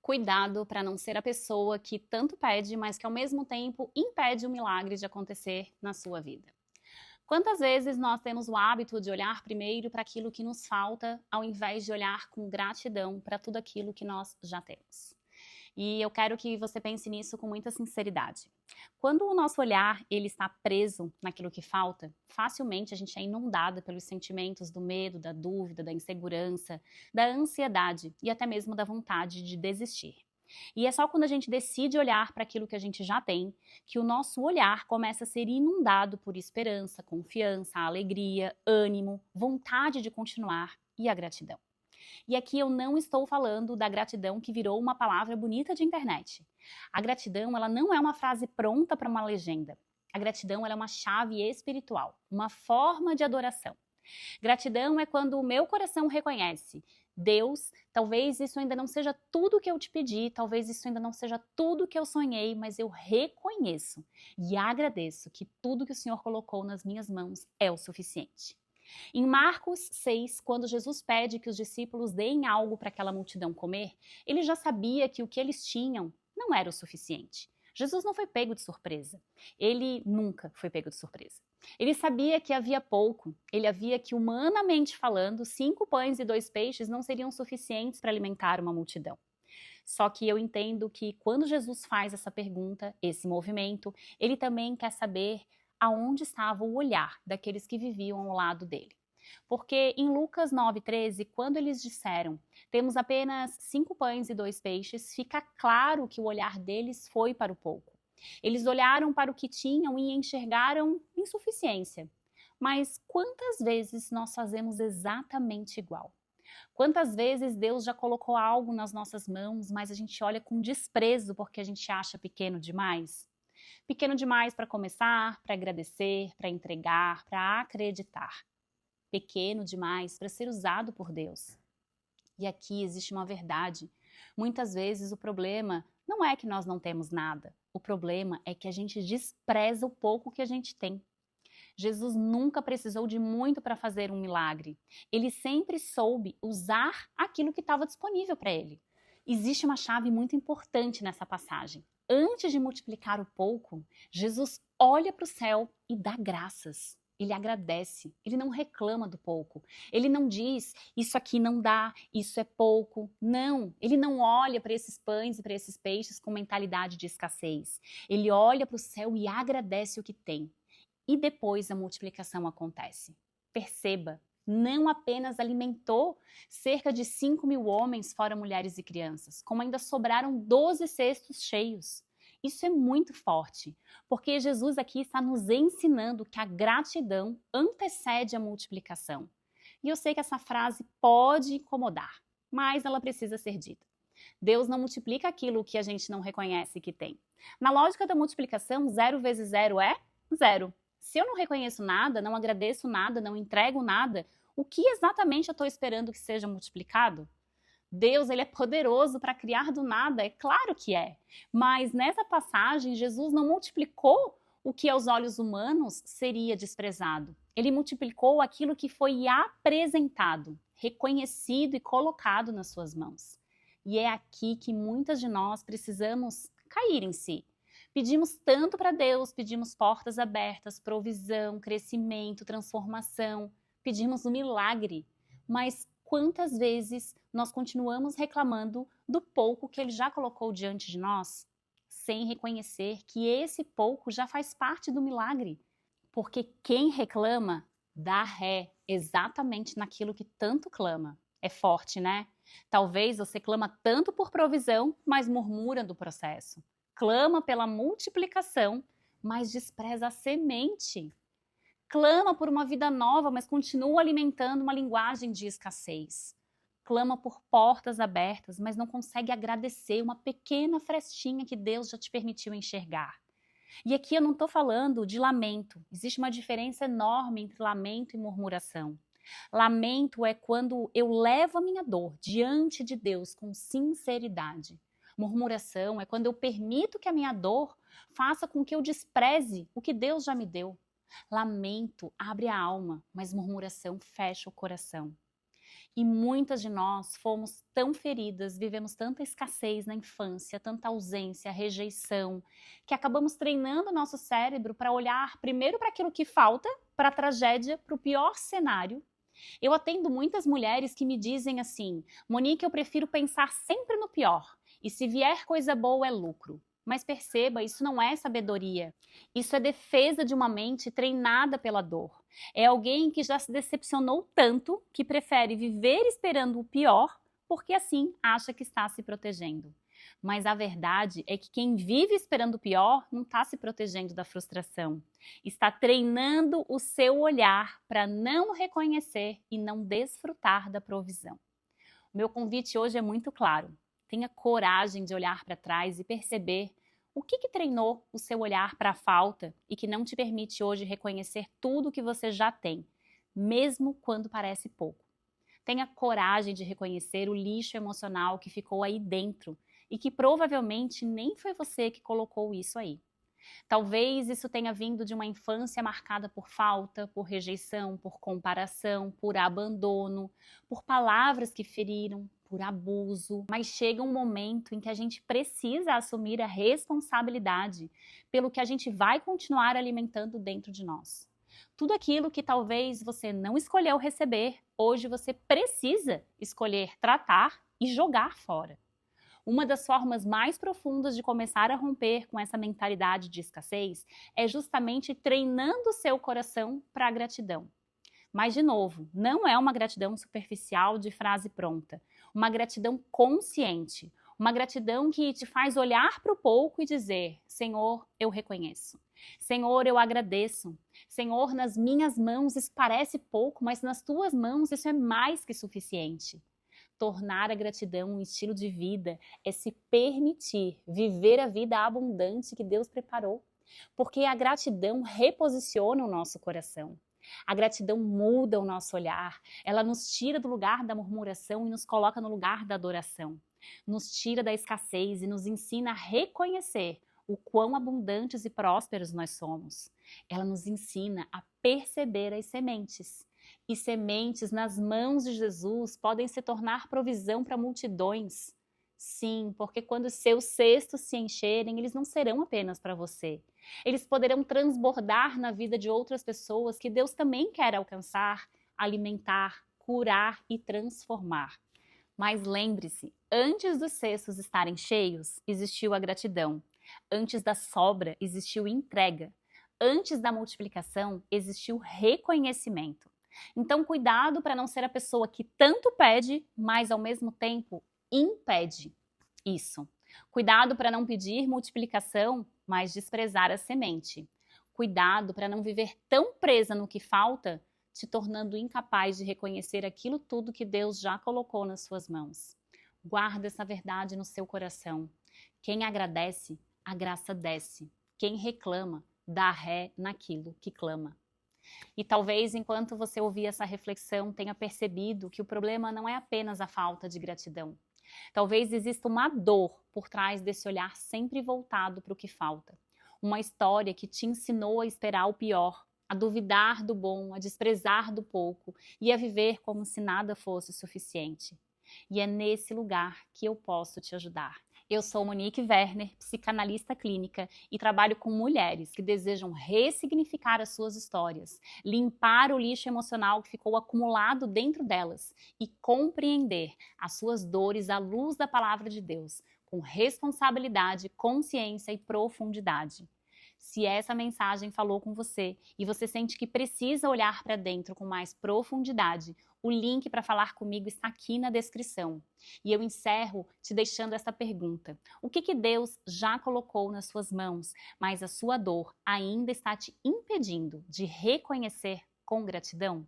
Cuidado para não ser a pessoa que tanto pede, mas que ao mesmo tempo impede o milagre de acontecer na sua vida. Quantas vezes nós temos o hábito de olhar primeiro para aquilo que nos falta, ao invés de olhar com gratidão para tudo aquilo que nós já temos? E eu quero que você pense nisso com muita sinceridade. Quando o nosso olhar ele está preso naquilo que falta, facilmente a gente é inundada pelos sentimentos do medo, da dúvida, da insegurança, da ansiedade e até mesmo da vontade de desistir. E é só quando a gente decide olhar para aquilo que a gente já tem, que o nosso olhar começa a ser inundado por esperança, confiança, alegria, ânimo, vontade de continuar e a gratidão. E aqui eu não estou falando da gratidão que virou uma palavra bonita de internet. A gratidão, ela não é uma frase pronta para uma legenda. A gratidão, ela é uma chave espiritual, uma forma de adoração. Gratidão é quando o meu coração reconhece: Deus, talvez isso ainda não seja tudo que eu te pedi, talvez isso ainda não seja tudo que eu sonhei, mas eu reconheço e agradeço que tudo que o Senhor colocou nas minhas mãos é o suficiente. Em Marcos 6, quando Jesus pede que os discípulos deem algo para aquela multidão comer, ele já sabia que o que eles tinham não era o suficiente. Jesus não foi pego de surpresa. Ele nunca foi pego de surpresa. Ele sabia que havia pouco. Ele havia que, humanamente falando, 5 pães e 2 peixes não seriam suficientes para alimentar uma multidão. Só que eu entendo que quando Jesus faz essa pergunta, esse movimento, ele também quer saber aonde estava o olhar daqueles que viviam ao lado dele. Porque em Lucas 9,13, quando eles disseram, temos apenas 5 pães e 2 peixes, fica claro que o olhar deles foi para o pouco. Eles olharam para o que tinham e enxergaram insuficiência. Mas quantas vezes nós fazemos exatamente igual? Quantas vezes Deus já colocou algo nas nossas mãos, mas a gente olha com desprezo porque a gente acha pequeno demais? Pequeno demais para começar, para agradecer, para entregar, para acreditar. Pequeno demais para ser usado por Deus. E aqui existe uma verdade. Muitas vezes o problema não é que nós não temos nada. O problema é que a gente despreza o pouco que a gente tem. Jesus nunca precisou de muito para fazer um milagre. Ele sempre soube usar aquilo que estava disponível para ele. Existe uma chave muito importante nessa passagem. Antes de multiplicar o pouco, Jesus olha para o céu e dá graças. Ele agradece, ele não reclama do pouco. Ele não diz, isso aqui não dá, isso é pouco. Não, ele não olha para esses pães e para esses peixes com mentalidade de escassez. Ele olha para o céu e agradece o que tem. E depois a multiplicação acontece. Perceba, não apenas alimentou cerca de 5.000 homens, fora mulheres e crianças, como ainda sobraram 12 cestos cheios. Isso é muito forte, porque Jesus aqui está nos ensinando que a gratidão antecede a multiplicação. E eu sei que essa frase pode incomodar, mas ela precisa ser dita. Deus não multiplica aquilo que a gente não reconhece que tem. Na lógica da multiplicação, 0 vezes 0 é 0. Se eu não reconheço nada, não agradeço nada, não entrego nada, o que exatamente eu estou esperando que seja multiplicado? Deus, ele é poderoso para criar do nada, é claro que é. Mas nessa passagem, Jesus não multiplicou o que aos olhos humanos seria desprezado. Ele multiplicou aquilo que foi apresentado, reconhecido e colocado nas suas mãos. E é aqui que muitas de nós precisamos cair em si. Pedimos tanto para Deus, pedimos portas abertas, provisão, crescimento, transformação, pedimos um milagre. Mas quantas vezes nós continuamos reclamando do pouco que Ele já colocou diante de nós, sem reconhecer que esse pouco já faz parte do milagre? Porque quem reclama dá ré exatamente naquilo que tanto clama. É forte, né? Talvez você clama tanto por provisão, mas murmura do processo. Clama pela multiplicação, mas despreza a semente. Clama por uma vida nova, mas continua alimentando uma linguagem de escassez. Clama por portas abertas, mas não consegue agradecer uma pequena frestinha que Deus já te permitiu enxergar. E aqui eu não estou falando de lamento. Existe uma diferença enorme entre lamento e murmuração. Lamento é quando eu levo a minha dor diante de Deus com sinceridade. Murmuração é quando eu permito que a minha dor faça com que eu despreze o que Deus já me deu. Lamento abre a alma, mas murmuração fecha o coração. E muitas de nós fomos tão feridas, vivemos tanta escassez na infância, tanta ausência, rejeição, que acabamos treinando o nosso cérebro para olhar primeiro para aquilo que falta, para a tragédia, para o pior cenário. Eu atendo muitas mulheres que me dizem assim: Monique, eu prefiro pensar sempre no pior, e se vier coisa boa é lucro. Mas perceba, isso não é sabedoria. Isso é defesa de uma mente treinada pela dor. É alguém que já se decepcionou tanto que prefere viver esperando o pior, porque assim acha que está se protegendo. Mas a verdade é que quem vive esperando o pior não está se protegendo da frustração. Está treinando o seu olhar para não reconhecer e não desfrutar da provisão. O meu convite hoje é muito claro. Tenha coragem de olhar para trás e perceber o que treinou o seu olhar para a falta e que não te permite hoje reconhecer tudo que você já tem, mesmo quando parece pouco. Tenha coragem de reconhecer o lixo emocional que ficou aí dentro e que provavelmente nem foi você que colocou isso aí. Talvez isso tenha vindo de uma infância marcada por falta, por rejeição, por comparação, por abandono, por palavras que feriram, por abuso. Mas chega um momento em que a gente precisa assumir a responsabilidade pelo que a gente vai continuar alimentando dentro de nós. Tudo aquilo que talvez você não escolheu receber, hoje você precisa escolher tratar e jogar fora. Uma das formas mais profundas de começar a romper com essa mentalidade de escassez é justamente treinando o seu coração para a gratidão. Mas, de novo, não é uma gratidão superficial de frase pronta. Uma gratidão consciente. Uma gratidão que te faz olhar para o pouco e dizer: Senhor, eu reconheço. Senhor, eu agradeço. Senhor, nas minhas mãos isso parece pouco, mas nas tuas mãos isso é mais que suficiente. Tornar a gratidão um estilo de vida é se permitir viver a vida abundante que Deus preparou. Porque a gratidão reposiciona o nosso coração. A gratidão muda o nosso olhar. Ela nos tira do lugar da murmuração e nos coloca no lugar da adoração. Nos tira da escassez e nos ensina a reconhecer o quão abundantes e prósperos nós somos. Ela nos ensina a perceber as sementes. E sementes nas mãos de Jesus podem se tornar provisão para multidões. Sim, porque quando seus cestos se encherem, eles não serão apenas para você. Eles poderão transbordar na vida de outras pessoas que Deus também quer alcançar, alimentar, curar e transformar. Mas lembre-se, antes dos cestos estarem cheios, existiu a gratidão. Antes da sobra, existiu entrega. Antes da multiplicação, existiu reconhecimento. Então, cuidado para não ser a pessoa que tanto pede, mas ao mesmo tempo impede isso. Cuidado para não pedir multiplicação, mas desprezar a semente. Cuidado para não viver tão presa no que falta, te tornando incapaz de reconhecer aquilo tudo que Deus já colocou nas suas mãos. Guarda essa verdade no seu coração. Quem agradece, a graça desce. Quem reclama, dá ré naquilo que clama. E talvez, enquanto você ouvia essa reflexão, tenha percebido que o problema não é apenas a falta de gratidão. Talvez exista uma dor por trás desse olhar sempre voltado para o que falta. Uma história que te ensinou a esperar o pior, a duvidar do bom, a desprezar do pouco e a viver como se nada fosse suficiente. E é nesse lugar que eu posso te ajudar. Eu sou Monique Werner, psicanalista clínica e trabalho com mulheres que desejam ressignificar as suas histórias, limpar o lixo emocional que ficou acumulado dentro delas e compreender as suas dores à luz da palavra de Deus, com responsabilidade, consciência e profundidade. Se essa mensagem falou com você e você sente que precisa olhar para dentro com mais profundidade, o link para falar comigo está aqui na descrição. E eu encerro te deixando essa pergunta: o que Deus já colocou nas suas mãos, mas a sua dor ainda está te impedindo de reconhecer com gratidão?